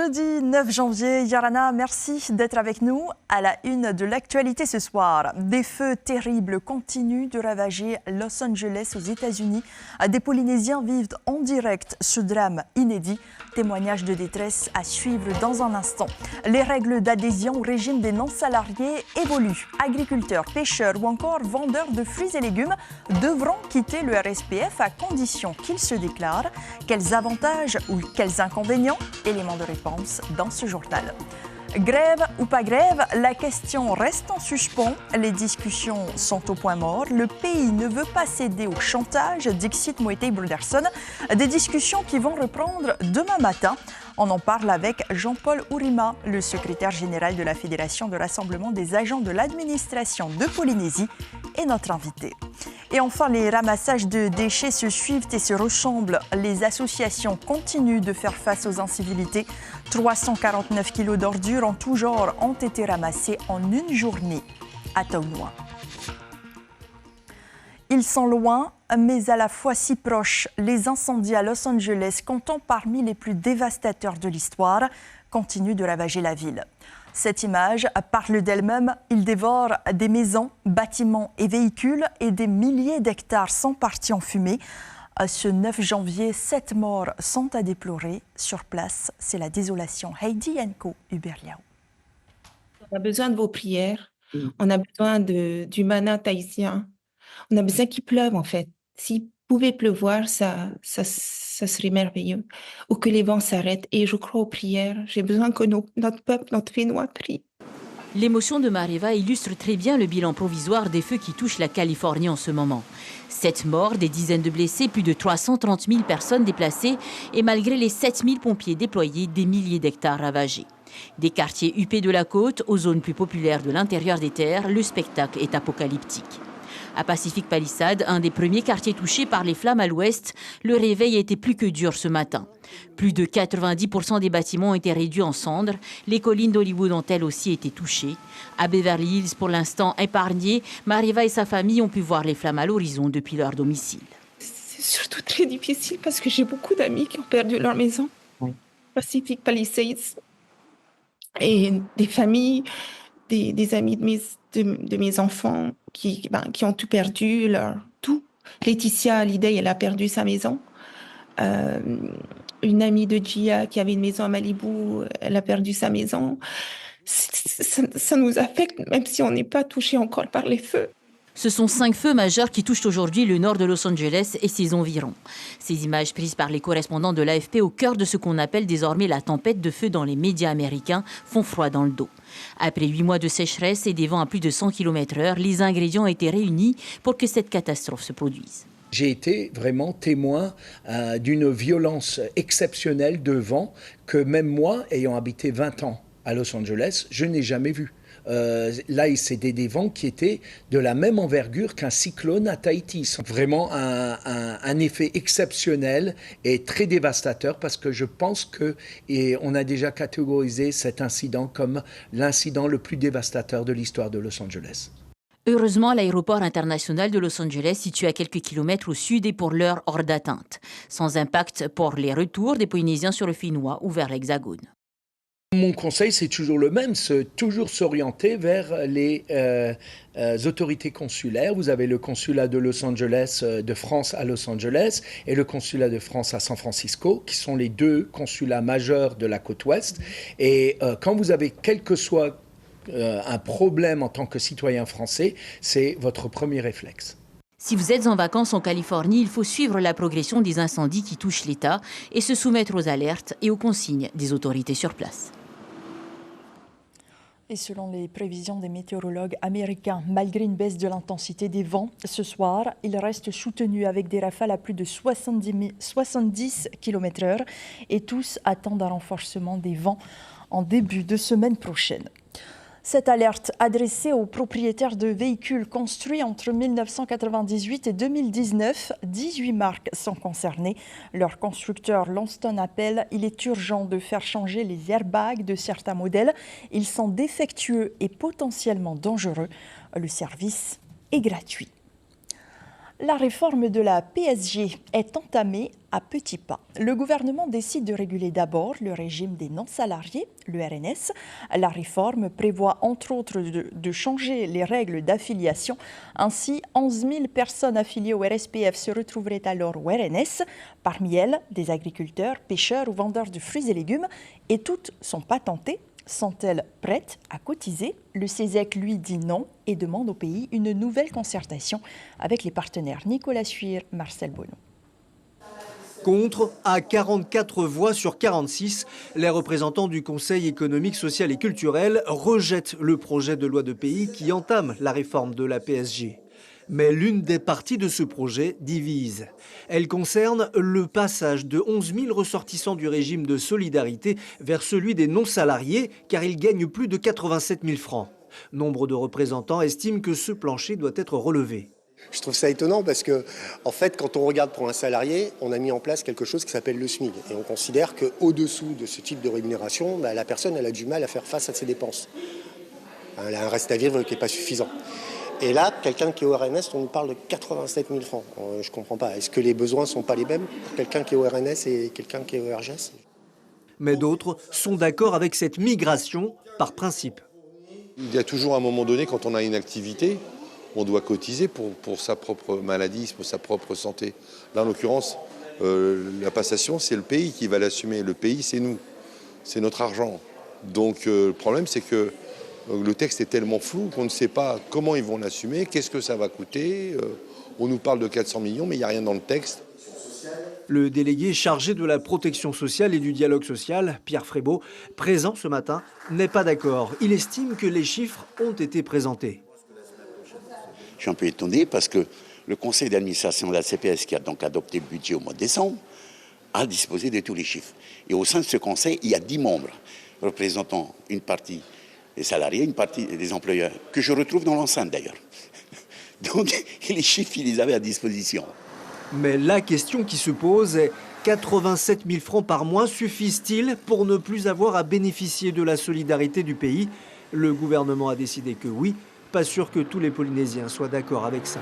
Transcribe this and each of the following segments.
Jeudi 9 janvier, Yarana, merci d'être avec nous. À la une de l'actualité ce soir, des feux terribles continuent de ravager Los Angeles aux États-Unis. Des Polynésiens vivent en direct ce drame inédit. Témoignage de détresse à suivre dans un instant. Les règles d'adhésion au régime des non-salariés évoluent. Agriculteurs, pêcheurs ou encore vendeurs de fruits et légumes devront quitter le RSPF à condition qu'ils se déclarent. Quels avantages ou quels inconvénients? Éléments de réponse dans ce journal. Grève ou pas grève, la question reste en suspens. Les discussions sont au point mort. Le pays ne veut pas céder au chantage, dixit Moetai Bruderson. Des discussions qui vont reprendre demain matin. On en parle avec Jean-Paul Ourima, le secrétaire général de la Fédération de rassemblement des agents de l'administration de Polynésie, et notre invité. Et enfin, les ramassages de déchets se suivent et se ressemblent. Les associations continuent de faire face aux incivilités. 349 kilos d'ordures en tout genre ont été ramassés en une journée à Taounouan. Ils sont loin, mais à la fois si proches. Les incendies à Los Angeles, comptant parmi les plus dévastateurs de l'histoire, continuent de ravager la ville. Cette image parle d'elle-même. Ils dévorent des maisons, bâtiments et véhicules et des milliers d'hectares sont partis en fumée. Ce 9 janvier, 7 morts sont à déplorer. Sur place, c'est la désolation. Heidi Enko, Uberliao. On a besoin de vos prières. On a besoin du manna tahitien. On a besoin qu'il pleuve, en fait. S'il pouvait pleuvoir, ça serait merveilleux. Ou que les vents s'arrêtent. Et je crois aux prières. J'ai besoin que notre peuple, notre Fénois, prie. L'émotion de Mariva illustre très bien le bilan provisoire des feux qui touchent la Californie en ce moment. 7 morts, des dizaines de blessés, plus de 330 000 personnes déplacées et malgré les 7 000 pompiers déployés, des milliers d'hectares ravagés. Des quartiers huppés de la côte aux zones plus populaires de l'intérieur des terres, le spectacle est apocalyptique. À Pacific Palisades, un des premiers quartiers touchés par les flammes à l'ouest, le réveil était plus que dur ce matin. Plus de 90% des bâtiments ont été réduits en cendres. Les collines d'Hollywood ont elles aussi été touchées. À Beverly Hills, pour l'instant épargné, Mariva et sa famille ont pu voir les flammes à l'horizon depuis leur domicile. C'est surtout très difficile parce que j'ai beaucoup d'amis qui ont perdu leur maison. Pacific Palisades. Et des familles, des amis de mes enfants qui ont tout perdu, tout. Laetitia Hallyday, elle a perdu sa maison. Une amie de Gia qui avait une maison à Malibu, elle a perdu sa maison. Ça nous affecte, même si on n'est pas touché encore par les feux. Ce sont 5 feux majeurs qui touchent aujourd'hui le nord de Los Angeles et ses environs. Ces images prises par les correspondants de l'AFP au cœur de ce qu'on appelle désormais la tempête de feu dans les médias américains font froid dans le dos. Après 8 mois de sécheresse et des vents à plus de 100 km/h, les ingrédients ont été réunis pour que cette catastrophe se produise. J'ai été vraiment témoin d'une violence exceptionnelle de vent que même moi, ayant habité 20 ans à Los Angeles, je n'ai jamais vu. Là, c'était des vents qui étaient de la même envergure qu'un cyclone à Tahiti. C'est vraiment un effet exceptionnel et très dévastateur parce que je pense qu'on a déjà catégorisé cet incident comme l'incident le plus dévastateur de l'histoire de Los Angeles. Heureusement, l'aéroport international de Los Angeles, situé à quelques kilomètres au sud, est pour l'heure hors d'atteinte, sans impact pour les retours des Polynésiens sur le Fénois ou vers l'Hexagone. Mon conseil, c'est toujours le même, c'est toujours s'orienter vers les autorités consulaires. Vous avez le consulat de Los Angeles, de France à Los Angeles, et le consulat de France à San Francisco, qui sont les 2 consulats majeurs de la côte ouest. Et quand vous avez quel que soit un problème en tant que citoyen français, c'est votre premier réflexe. Si vous êtes en vacances en Californie, il faut suivre la progression des incendies qui touchent l'État et se soumettre aux alertes et aux consignes des autorités sur place. Et selon les prévisions des météorologues américains, malgré une baisse de l'intensité des vents, ce soir, il reste soutenu avec des rafales à plus de 70 km/h et tous attendent un renforcement des vents en début de semaine prochaine. Cette alerte adressée aux propriétaires de véhicules construits entre 1998 et 2019, 18 marques sont concernées. Leur constructeur lance un appel. Il est urgent de faire changer les airbags de certains modèles. Ils sont défectueux et potentiellement dangereux. Le service est gratuit. La réforme de la PSG est entamée à petits pas. Le gouvernement décide de réguler d'abord le régime des non-salariés, le RNS. La réforme prévoit entre autres de changer les règles d'affiliation. Ainsi, 11 000 personnes affiliées au RSPF se retrouveraient alors au RNS. Parmi elles, des agriculteurs, pêcheurs ou vendeurs de fruits et légumes. Et toutes sont patentées. Sont-elles prêtes à cotiser? Le CESEC, lui, dit non et demande au pays une nouvelle concertation avec les partenaires. Nicolas Suir, Marcel Bonneau. Contre, à 44 voix sur 46, les représentants du Conseil économique, social et culturel rejettent le projet de loi de pays qui entame la réforme de la PSG. Mais l'une des parties de ce projet divise. Elle concerne le passage de 11 000 ressortissants du régime de solidarité vers celui des non-salariés, car ils gagnent plus de 87 000 francs. Nombre de représentants estiment que ce plancher doit être relevé. Je trouve ça étonnant parce que, en fait, quand on regarde pour un salarié, on a mis en place quelque chose qui s'appelle le SMIC. Et on considère qu'au-dessous de ce type de rémunération, la personne elle a du mal à faire face à ses dépenses. Elle a un reste à vivre qui n'est pas suffisant. Et là, quelqu'un qui est au RNS, on nous parle de 87 000 francs. Je ne comprends pas. Est-ce que les besoins ne sont pas les mêmes pour quelqu'un qui est au RNS et quelqu'un qui est au RGS? Mais d'autres sont d'accord avec cette migration par principe. Il y a toujours un moment donné, quand on a une activité, on doit cotiser pour sa propre maladie, pour sa propre santé. Là, en l'occurrence, la passation, c'est le pays qui va l'assumer. Le pays, c'est nous. C'est notre argent. Donc, le problème, c'est que le texte est tellement flou qu'on ne sait pas comment ils vont l'assumer, qu'est-ce que ça va coûter. On nous parle de 400 millions, mais il n'y a rien dans le texte. Le délégué chargé de la protection sociale et du dialogue social, Pierre Frébault, présent ce matin, n'est pas d'accord. Il estime que les chiffres ont été présentés. Je suis un peu étonné parce que le conseil d'administration de la CPS, qui a donc adopté le budget au mois de décembre, a disposé de tous les chiffres. Et au sein de ce conseil, il y a 10 membres représentant une partie des salariés, une partie des employeurs, que je retrouve dans l'enceinte d'ailleurs. Donc les chiffres, ils les avaient à disposition. Mais la question qui se pose est 87 000 francs par mois suffisent-ils pour ne plus avoir à bénéficier de la solidarité du pays? Le gouvernement a décidé que oui. Pas sûr que tous les Polynésiens soient d'accord avec ça.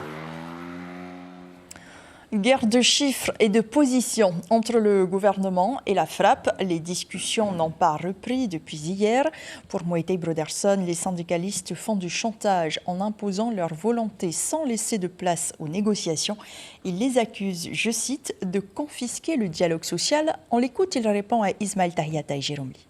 Guerre de chiffres et de position entre le gouvernement et la FRAPP. Les discussions n'ont pas repris depuis hier. Pour Moetai Broderson, les syndicalistes font du chantage en imposant leur volonté sans laisser de place aux négociations. Ils les accusent, je cite, de confisquer le dialogue social. On l'écoute, il répond à Ismaël Tahiata et Jérôme Lee.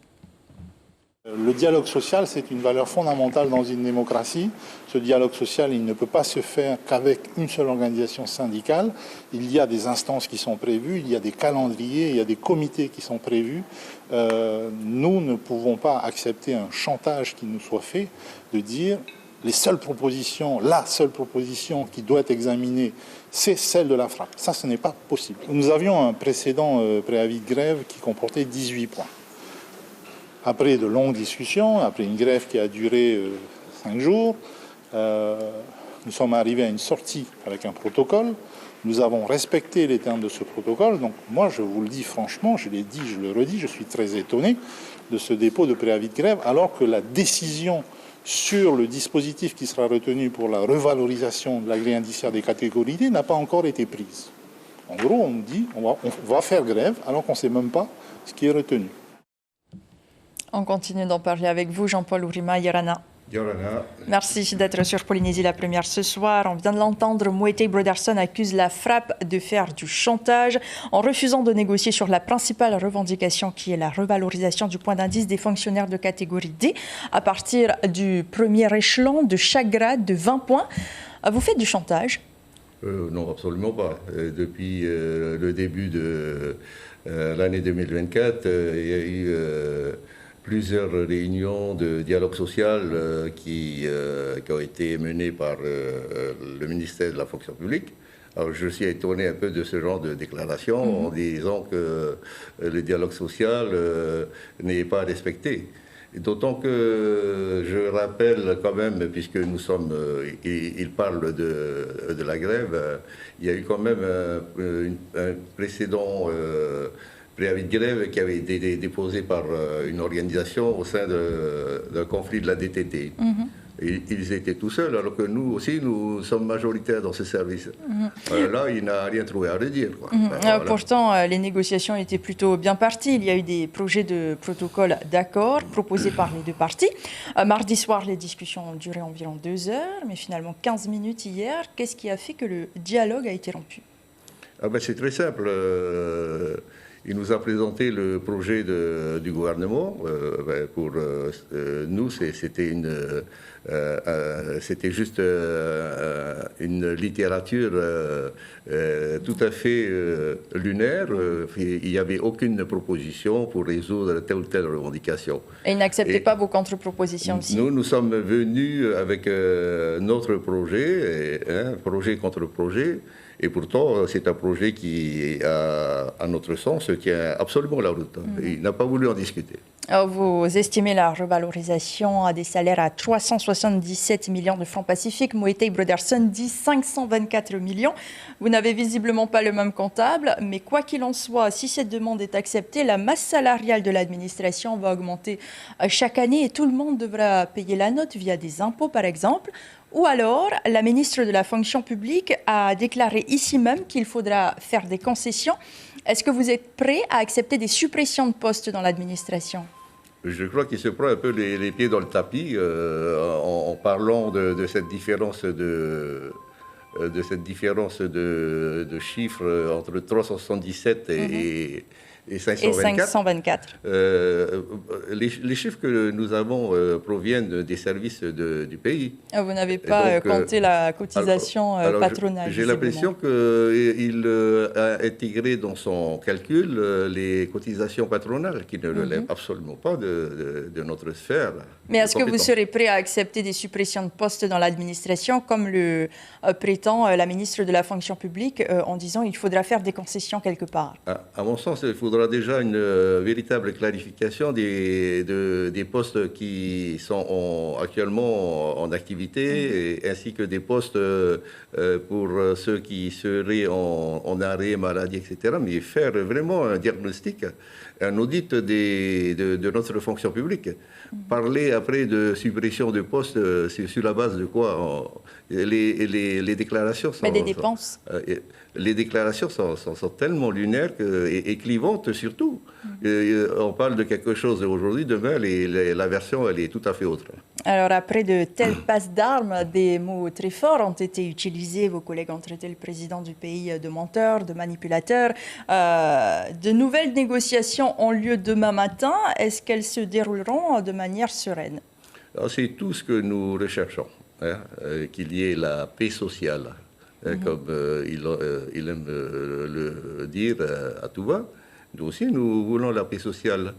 Le dialogue social, c'est une valeur fondamentale dans une démocratie. Ce dialogue social, il ne peut pas se faire qu'avec une seule organisation syndicale. Il y a des instances qui sont prévues, il y a des calendriers, il y a des comités qui sont prévus. Nous ne pouvons pas accepter un chantage qui nous soit fait de dire les seules propositions, la seule proposition qui doit être examinée, c'est celle de la FRAPP. Ça, ce n'est pas possible. Nous avions un précédent préavis de grève qui comportait 18 points. Après de longues discussions, après une grève qui a duré 5 jours, nous sommes arrivés à une sortie avec un protocole. Nous avons respecté les termes de ce protocole. Donc moi, je vous le dis franchement, je l'ai dit, je le redis, je suis très étonné de ce dépôt de préavis de grève, alors que la décision sur le dispositif qui sera retenu pour la revalorisation de la grille indiciaire des catégories D n'a pas encore été prise. En gros, on nous dit on va faire grève alors qu'on ne sait même pas ce qui est retenu. On continue d'en parler avec vous, Jean-Paul Ourima, Yorana. Merci d'être sur Polynésie la première ce soir. On vient de l'entendre, Moetai Broderson accuse la FRAPP de faire du chantage en refusant de négocier sur la principale revendication qui est la revalorisation du point d'indice des fonctionnaires de catégorie D à partir du premier échelon de chaque grade de 20 points. Vous faites du chantage? Non, absolument pas. Depuis le début de l'année 2024, il y a eu plusieurs réunions de dialogue social qui ont été menées par le ministère de la fonction publique. Alors, je suis étonné un peu de ce genre de déclaration en disant que le dialogue social n'est pas respecté. D'autant que je rappelle quand même, puisque nous sommes, il parle de la grève, il y a eu quand même un précédent préavis de grève qui avait été déposé par une organisation au sein d'un conflit de la DTT. Ils étaient tout seuls, alors que nous aussi, nous sommes majoritaires dans ce service. Là, il n'a rien trouvé à redire. Quoi. Voilà. Pourtant, les négociations étaient plutôt bien parties. Il y a eu des projets de protocole d'accord proposés par les deux parties. Mardi soir, les discussions ont duré environ 2 heures, mais finalement 15 minutes hier. Qu'est-ce qui a fait que le dialogue a été rompu? C'est très simple. Il nous a présenté le projet du gouvernement. Pour nous, c'était juste une littérature tout à fait lunaire. Il n'y avait aucune proposition pour résoudre telle ou telle revendication. Et il n'acceptait pas vos contre-propositions aussi? Nous sommes venus avec notre projet, projet contre projet. Et pourtant, c'est un projet qui, à notre sens, tient absolument la route. Il n'a pas voulu en discuter. Alors vous estimez la revalorisation des salaires à 377 millions de francs pacifiques. Moetai Broderson dit 524 millions. Vous n'avez visiblement pas le même comptable, mais quoi qu'il en soit, si cette demande est acceptée, la masse salariale de l'administration va augmenter chaque année et tout le monde devra payer la note via des impôts, par exemple. Ou alors, la ministre de la fonction publique a déclaré ici même qu'il faudra faire des concessions. Est-ce que vous êtes prêt à accepter des suppressions de postes dans l'administration? Je crois qu'il se prend un peu les pieds dans le tapis en parlant de cette différence de chiffres entre 377 et 524. Les chiffres que nous avons proviennent des services du pays. Vous n'avez pas compté la cotisation patronale. J'ai l'impression qu'il a intégré dans son calcul les cotisations patronales qui ne relèvent absolument pas de notre sphère. Mais est-ce que vous serez prêt à accepter des suppressions de postes dans l'administration, comme le prétend la ministre de la fonction publique, en disant qu'il faudra faire des concessions quelque part? À mon sens, il faudra déjà une véritable clarification des postes qui sont actuellement en activité, ainsi que des postes pour ceux qui seraient en arrêt, maladie, etc. Mais faire vraiment un diagnostic, un audit de notre fonction publique. Parler après de suppression de postes, c'est sur la base de quoi? Les déclarations sont... Mais des dépenses. Les déclarations sont tellement lunaires et clivantes surtout. On parle de quelque chose aujourd'hui, demain, la version, elle est tout à fait autre. Alors, après de telles passes d'armes, des mots très forts ont été utilisés. Vos collègues ont traité le président du pays de menteur, de manipulateur. De nouvelles négociations ont lieu demain matin. Est-ce qu'elles se dérouleront de manière sereine? C'est tout ce que nous recherchons, qu'il y ait la paix sociale, comme il aime le dire à tout va. Nous aussi, nous voulons la paix sociale.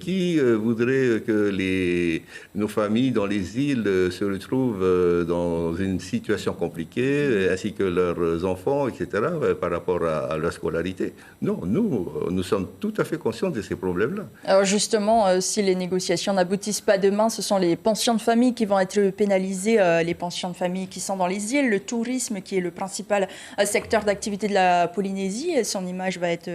Qui voudrait que nos familles dans les îles se retrouvent dans une situation compliquée, ainsi que leurs enfants, etc., par rapport à leur scolarité? Non, nous sommes tout à fait conscients de ces problèmes-là. Alors justement, si les négociations n'aboutissent pas demain, ce sont les pensions de famille qui vont être pénalisées, les pensions de famille qui sont dans les îles, le tourisme qui est le principal secteur d'activité de la Polynésie, et son image va être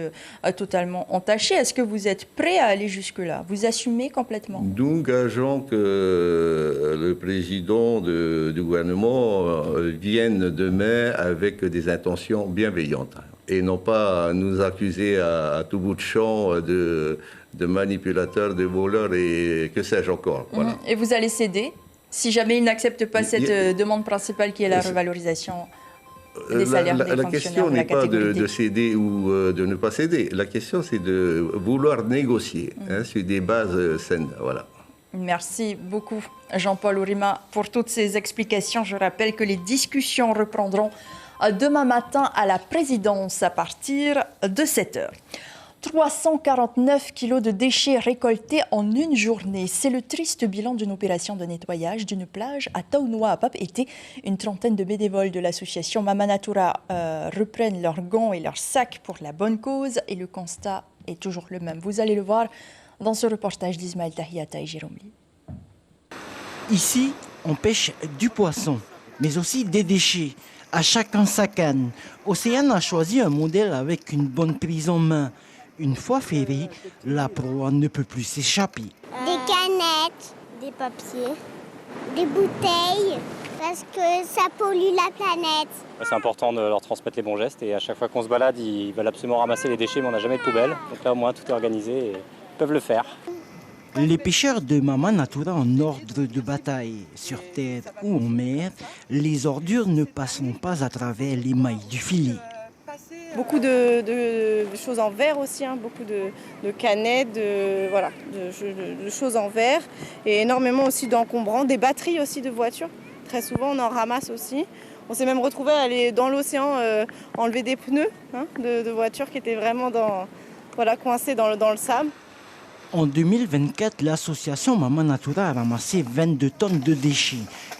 totalement entachée. Est-ce que vous êtes prêt à aller jusque-là? Vous assumez complètement? Nous gageons que le président du gouvernement vienne demain avec des intentions bienveillantes et non pas nous accuser à tout bout de champ de manipulateurs, de voleurs et que sais-je encore. Voilà. Et vous allez céder si jamais il n'accepte pas cette demande principale qui est la revalorisation des salaires des fonctionnaires? La question n'est pas de céder ou de ne pas céder. La question, c'est de vouloir négocier sur des bases saines. Voilà. Merci beaucoup, Jean-Paul Ourima, pour toutes ces explications. Je rappelle que les discussions reprendront demain matin à la présidence à partir de 7h. 349 kilos de déchets récoltés en une journée. C'est le triste bilan d'une opération de nettoyage d'une plage à Taonoa, à Papeete. Une trentaine de bénévoles de l'association Mamanatura reprennent leurs gants et leurs sacs pour la bonne cause. Et le constat est toujours le même. Vous allez le voir dans ce reportage d'Ismaël Tahiata et Jérôme Lee. Ici, on pêche du poisson, mais aussi des déchets. À chacun sa canne. Océane a choisi un modèle avec une bonne prise en main. Une fois ferrée, la proie ne peut plus s'échapper. Des canettes, des papiers, des bouteilles parce que ça pollue la planète. C'est important de leur transmettre les bons gestes et à chaque fois qu'on se balade, ils veulent absolument ramasser les déchets mais on n'a jamais de poubelle. Donc là au moins tout est organisé et ils peuvent le faire. Les pêcheurs de Mama Natura en ordre de bataille. Sur terre ou en mer, les ordures ne passeront pas à travers les mailles du filet. Beaucoup de choses en verre aussi, beaucoup de canettes, de choses en verre et énormément aussi d'encombrants, des batteries aussi de voitures. Très souvent on en ramasse aussi. On s'est même retrouvé à aller dans l'océan enlever des pneus de voitures qui étaient vraiment coincés dans le sable. En 2024, l'association Mama Natura a ramassé 22 tonnes de déchets.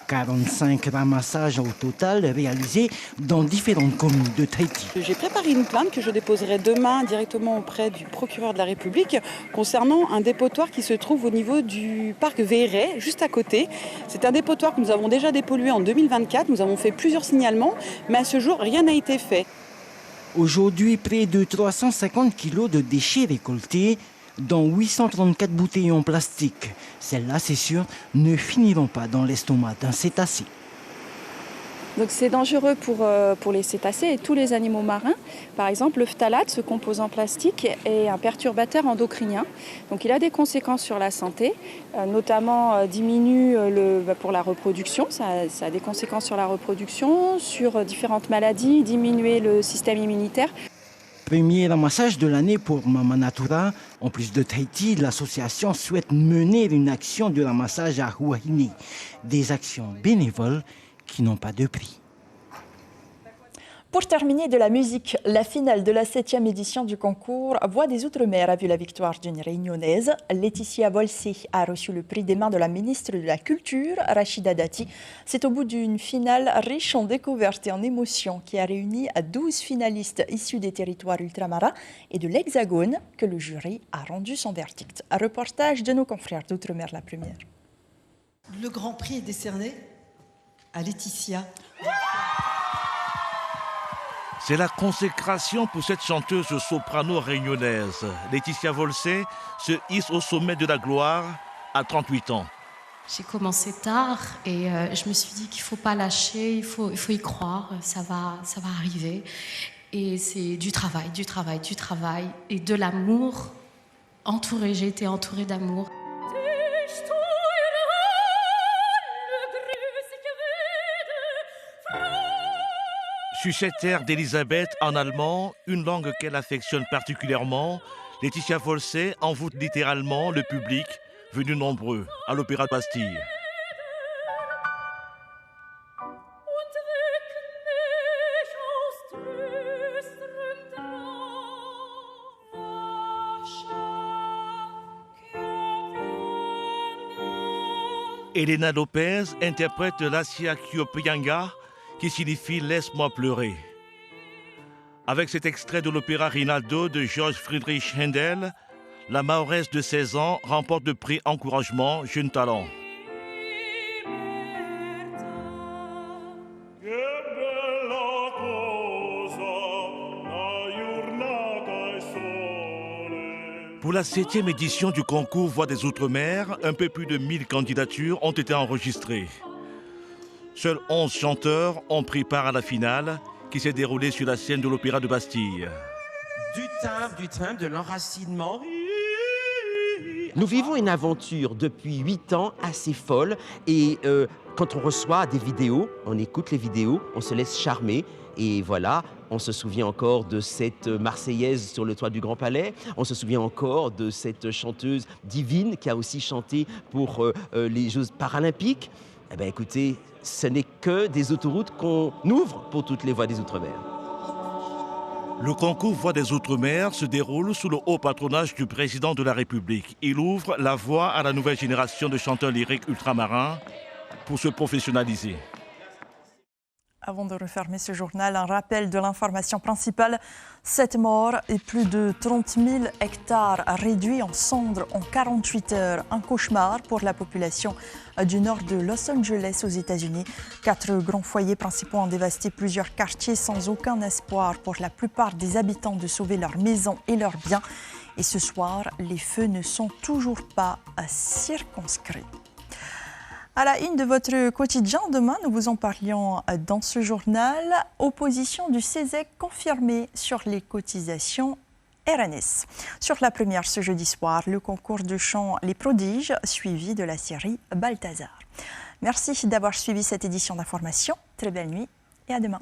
45 ramassages au total réalisés dans différentes communes de Tahiti. J'ai préparé une plainte que je déposerai demain directement auprès du procureur de la République concernant un dépotoir qui se trouve au niveau du parc Véret, juste à côté. C'est un dépotoir que nous avons déjà dépollué en 2024. Nous avons fait plusieurs signalements, mais à ce jour, rien n'a été fait. Aujourd'hui, près de 350 kilos de déchets récoltés, dont 834 bouteilles en plastique. Celles-là, c'est sûr, ne finiront pas dans l'estomac d'un cétacé. Donc c'est dangereux pour les cétacés et tous les animaux marins. Par exemple, le phtalate, ce composant plastique, est un perturbateur endocrinien. Donc il a des conséquences sur la santé, notamment diminue pour la reproduction. Ça a des conséquences sur la reproduction, sur différentes maladies, diminuer le système immunitaire. Premier ramassage de l'année pour Mama Natura. En plus de Tahiti, l'association souhaite mener une action de ramassage à Huahine. Des actions bénévoles qui n'ont pas de prix. Pour terminer de la musique, la finale de la 7e édition du concours Voix des Outre-mer a vu la victoire d'une réunionnaise. Laetitia Volsé a reçu le prix des mains de la ministre de la Culture, Rachida Dati. C'est au bout d'une finale riche en découvertes et en émotions qui a réuni 12 finalistes issus des territoires ultramarins et de l'Hexagone que le jury a rendu son verdict. Un reportage de nos confrères d'Outre-mer La Première. Le grand prix est décerné à Laetitia. C'est la consécration pour cette chanteuse soprano réunionnaise. Laetitia Volsé se hisse au sommet de la gloire à 38 ans. J'ai commencé tard et je me suis dit qu'il ne faut pas lâcher, il faut y croire, ça va arriver. Et c'est du travail et de l'amour. J'ai été entourée d'amour. Sur cette terre d'Elisabeth en allemand, une langue qu'elle affectionne particulièrement, Laetitia Volsé envoûte littéralement le public, venu nombreux à l'Opéra de Bastille. Elena Lopez interprète l'Asia Kyopyanga, qui signifie « Laisse-moi pleurer ». Avec cet extrait de l'opéra Rinaldo de Georg Friedrich Händel, la Mahoresse de 16 ans remporte le prix Encouragement Jeune Talent. Pour la 7e édition du concours Voix des Outre-mer, un peu plus de 1000 candidatures ont été enregistrées. Seuls 11 chanteurs ont pris part à la finale qui s'est déroulée sur la scène de l'Opéra de Bastille. Du timbre, de l'enracinement. Nous vivons une aventure depuis 8 ans assez folle et quand on reçoit des vidéos, on écoute les vidéos, on se laisse charmer et voilà, on se souvient encore de cette Marseillaise sur le toit du Grand Palais, on se souvient encore de cette chanteuse divine qui a aussi chanté pour les Jeux paralympiques. Eh bien écoutez, ce n'est que des autoroutes qu'on ouvre pour toutes les voies des Outre-mer. Le concours Voix des Outre-mer se déroule sous le haut patronage du président de la République. Il ouvre la voie à la nouvelle génération de chanteurs lyriques ultramarins pour se professionnaliser. Avant de refermer ce journal, un rappel de l'information principale. 7 morts et plus de 30 000 hectares réduits en cendres en 48 heures. Un cauchemar pour la population du nord de Los Angeles aux États-Unis. 4 grands foyers principaux ont dévasté plusieurs quartiers sans aucun espoir pour la plupart des habitants de sauver leurs maisons et leurs biens. Et ce soir, les feux ne sont toujours pas circonscrits. À la une de votre quotidien, demain, nous vous en parlions dans ce journal. Opposition du CESEC confirmée sur les cotisations RNS. Sur la première ce jeudi soir, le concours de chant Les Prodiges, suivi de la série Balthazar. Merci d'avoir suivi cette édition d'information. Très belle nuit et à demain.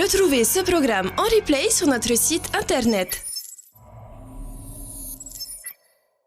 Retrouvez ce programme en replay sur notre site internet